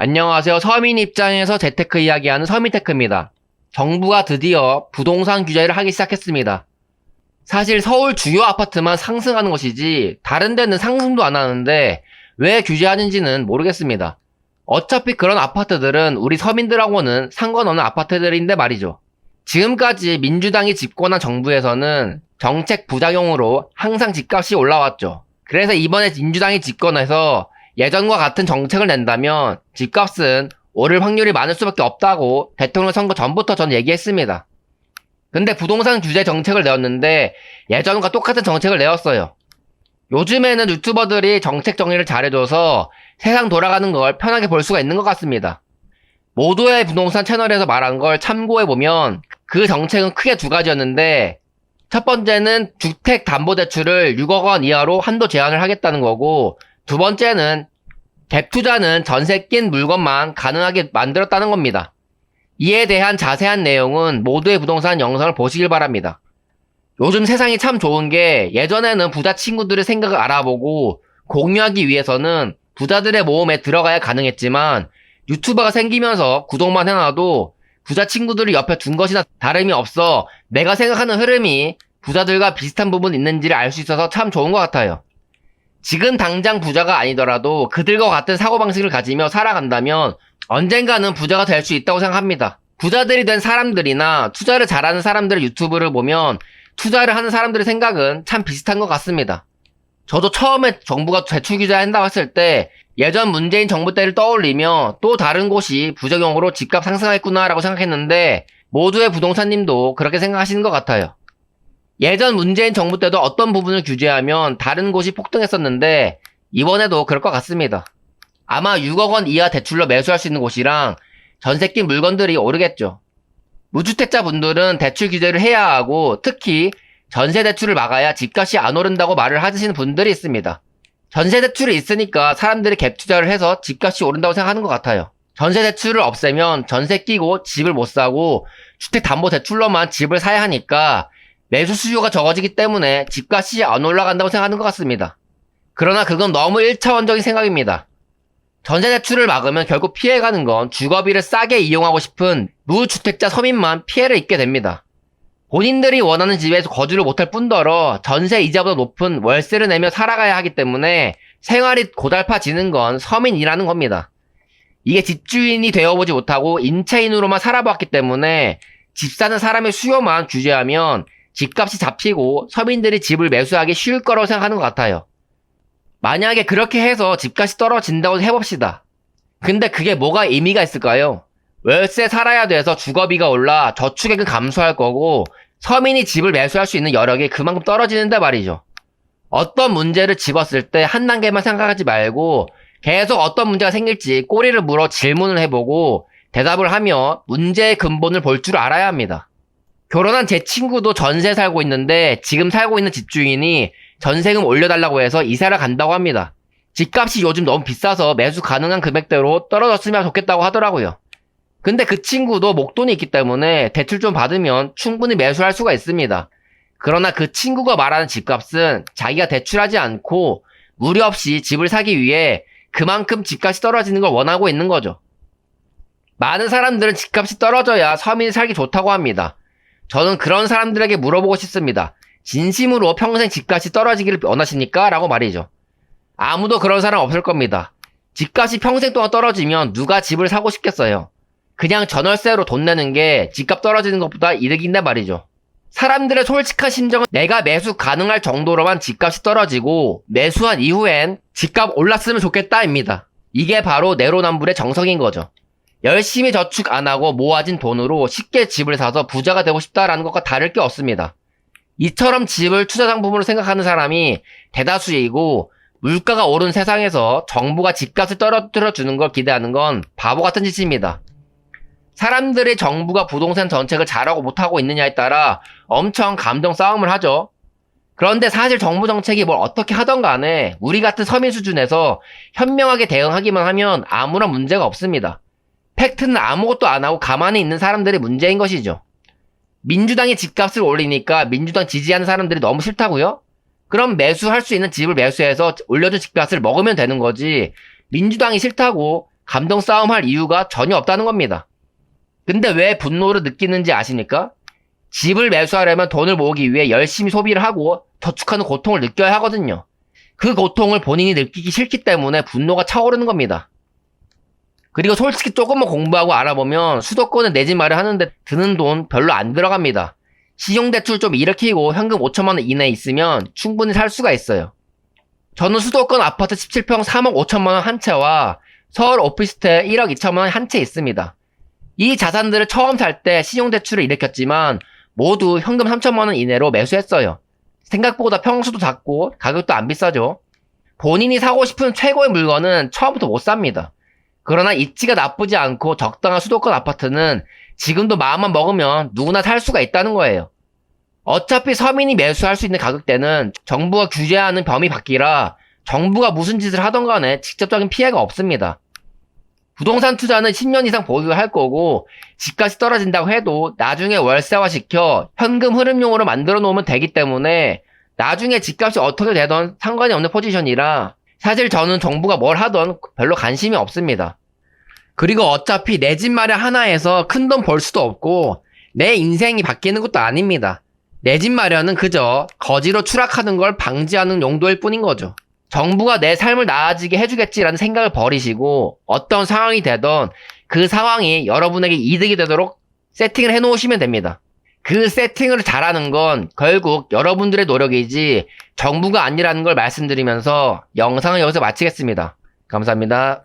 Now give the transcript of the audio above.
안녕하세요. 서민 입장에서 재테크 이야기하는 서민테크입니다. 정부가 드디어 부동산 규제를 하기 시작했습니다. 사실 서울 주요 아파트만 상승하는 것이지 다른 데는 상승도 안 하는데 왜 규제하는지는 모르겠습니다. 어차피 그런 아파트들은 우리 서민들하고는 상관없는 아파트들인데 말이죠. 지금까지 민주당이 집권한 정부에서는 정책 부작용으로 항상 집값이 올라왔죠. 그래서 이번에 민주당이 집권해서 예전과 같은 정책을 낸다면 집값은 오를 확률이 많을 수밖에 없다고 대통령 선거 전부터 전 얘기했습니다. 근데 부동산 규제 정책을 내었는데 예전과 똑같은 정책을 내었어요. 요즘에는 유튜버들이 정책 정리를 잘해줘서 세상 돌아가는 걸 편하게 볼 수가 있는 것 같습니다. 모두의 부동산 채널에서 말한 걸 참고해보면 그 정책은 크게 두 가지였는데 첫 번째는 주택담보대출을 6억 원 이하로 한도 제한을 하겠다는 거고 두 번째는 갭 투자는 전세 낀 물건만 가능하게 만들었다는 겁니다. 이에 대한 자세한 내용은 모두의 부동산 영상을 보시길 바랍니다. 요즘 세상이 참 좋은 게 예전에는 부자 친구들의 생각을 알아보고 공유하기 위해서는 부자들의 모험에 들어가야 가능했지만 유튜버가 생기면서 구독만 해놔도 부자 친구들을 옆에 둔 것이나 다름이 없어 내가 생각하는 흐름이 부자들과 비슷한 부분이 있는지를 알 수 있어서 참 좋은 것 같아요. 지금 당장 부자가 아니더라도 그들과 같은 사고방식을 가지며 살아간다면 언젠가는 부자가 될 수 있다고 생각합니다. 부자들이 된 사람들이나 투자를 잘하는 사람들의 유튜브를 보면 투자를 하는 사람들의 생각은 참 비슷한 것 같습니다. 저도 처음에 정부가 대출 규제한다고 했을 때 예전 문재인 정부 때를 떠올리며 또 다른 곳이 부작용으로 집값 상승하겠구나 라고 생각했는데 모두의 부동산님도 그렇게 생각하시는 것 같아요. 예전 문재인 정부 때도 어떤 부분을 규제하면 다른 곳이 폭등했었는데 이번에도 그럴 것 같습니다. 아마 6억 원 이하 대출로 매수할 수 있는 곳이랑 전세 낀 물건들이 오르겠죠. 무주택자 분들은 대출 규제를 해야 하고 특히 전세 대출을 막아야 집값이 안 오른다고 말을 하시는 분들이 있습니다. 전세 대출이 있으니까 사람들이 갭 투자를 해서 집값이 오른다고 생각하는 것 같아요. 전세 대출을 없애면 전세 끼고 집을 못 사고 주택담보대출로만 집을 사야 하니까 매수 수요가 적어지기 때문에 집값이 안 올라간다고 생각하는 것 같습니다. 그러나 그건 너무 1차원적인 생각입니다. 전세 대출을 막으면 결국 피해가는 건 주거비를 싸게 이용하고 싶은 무주택자 서민만 피해를 입게 됩니다. 본인들이 원하는 집에서 거주를 못할 뿐더러 전세 이자보다 높은 월세를 내며 살아가야 하기 때문에 생활이 고달파지는 건 서민이라는 겁니다. 이게 집주인이 되어보지 못하고 인체인으로만 살아봤기 때문에 집 사는 사람의 수요만 규제하면 집값이 잡히고 서민들이 집을 매수하기 쉬울 거라고 생각하는 것 같아요. 만약에 그렇게 해서 집값이 떨어진다고 해봅시다. 근데 그게 뭐가 의미가 있을까요? 월세 살아야 돼서 주거비가 올라 저축액은 감소할 거고 서민이 집을 매수할 수 있는 여력이 그만큼 떨어지는데 말이죠. 어떤 문제를 집었을 때 한 단계만 생각하지 말고 계속 어떤 문제가 생길지 꼬리를 물어 질문을 해보고 대답을 하며 문제의 근본을 볼 줄 알아야 합니다. 결혼한 제 친구도 전세 살고 있는데 지금 살고 있는 집주인이 전세금 올려달라고 해서 이사를 간다고 합니다. 집값이 요즘 너무 비싸서 매수 가능한 금액대로 떨어졌으면 좋겠다고 하더라고요. 근데 그 친구도 목돈이 있기 때문에 대출 좀 받으면 충분히 매수할 수가 있습니다. 그러나 그 친구가 말하는 집값은 자기가 대출하지 않고 무리 없이 집을 사기 위해 그만큼 집값이 떨어지는 걸 원하고 있는 거죠. 많은 사람들은 집값이 떨어져야 서민이 살기 좋다고 합니다. 저는 그런 사람들에게 물어보고 싶습니다. 진심으로 평생 집값이 떨어지기를 원하십니까? 라고 말이죠. 아무도 그런 사람 없을 겁니다. 집값이 평생 동안 떨어지면 누가 집을 사고 싶겠어요. 그냥 전월세로 돈 내는 게 집값 떨어지는 것보다 이득인데 말이죠. 사람들의 솔직한 심정은 내가 매수 가능할 정도로만 집값이 떨어지고 매수한 이후엔 집값 올랐으면 좋겠다입니다. 이게 바로 내로남불의 정석인 거죠. 열심히 저축 안 하고 모아진 돈으로 쉽게 집을 사서 부자가 되고 싶다라는 것과 다를 게 없습니다. 이처럼 집을 투자 상품으로 생각하는 사람이 대다수이고 물가가 오른 세상에서 정부가 집값을 떨어뜨려 주는 걸 기대하는 건 바보 같은 짓입니다. 사람들이 정부가 부동산 정책을 잘하고 못하고 있느냐에 따라 엄청 감정 싸움을 하죠. 그런데 사실 정부 정책이 뭘 어떻게 하던 간에 우리 같은 서민 수준에서 현명하게 대응하기만 하면 아무런 문제가 없습니다. 팩트는 아무것도 안 하고 가만히 있는 사람들이 문제인 것이죠. 민주당이 집값을 올리니까 민주당 지지하는 사람들이 너무 싫다고요? 그럼 매수할 수 있는 집을 매수해서 올려준 집값을 먹으면 되는 거지. 민주당이 싫다고 감정 싸움할 이유가 전혀 없다는 겁니다. 근데 왜 분노를 느끼는지 아십니까? 집을 매수하려면 돈을 모으기 위해 열심히 소비를 하고 저축하는 고통을 느껴야 하거든요. 그 고통을 본인이 느끼기 싫기 때문에 분노가 차오르는 겁니다. 그리고 솔직히 조금만 공부하고 알아보면 수도권에 내 집 마련하는데 드는 돈 별로 안 들어갑니다. 신용대출 좀 일으키고 현금 5천만 원 이내에 있으면 충분히 살 수가 있어요. 저는 수도권 아파트 17평 3억 5천만 원 한 채와 서울 오피스텔 1억 2천만 원 한 채 있습니다. 이 자산들을 처음 살 때 신용대출을 일으켰지만 모두 현금 3천만 원 이내로 매수했어요. 생각보다 평수도 작고 가격도 안 비싸죠. 본인이 사고 싶은 최고의 물건은 처음부터 못 삽니다. 그러나 입지가 나쁘지 않고 적당한 수도권 아파트는 지금도 마음만 먹으면 누구나 살 수가 있다는 거예요. 어차피 서민이 매수할 수 있는 가격대는 정부가 규제하는 범위 밖이라 정부가 무슨 짓을 하던 간에 직접적인 피해가 없습니다. 부동산 투자는 10년 이상 보유를 할 거고 집값이 떨어진다고 해도 나중에 월세화 시켜 현금 흐름용으로 만들어 놓으면 되기 때문에 나중에 집값이 어떻게 되던 상관이 없는 포지션이라 사실 저는 정부가 뭘 하던 별로 관심이 없습니다. 그리고 어차피 내 집 마련 하나에서 큰 돈 벌 수도 없고 내 인생이 바뀌는 것도 아닙니다. 내 집 마련은 그저 거지로 추락하는 걸 방지하는 용도일 뿐인 거죠. 정부가 내 삶을 나아지게 해주겠지라는 생각을 버리시고 어떤 상황이 되던 그 상황이 여러분에게 이득이 되도록 세팅을 해놓으시면 됩니다. 그 세팅을 잘하는 건 결국 여러분들의 노력이지 정부가 아니라는 걸 말씀드리면서 영상을 여기서 마치겠습니다. 감사합니다.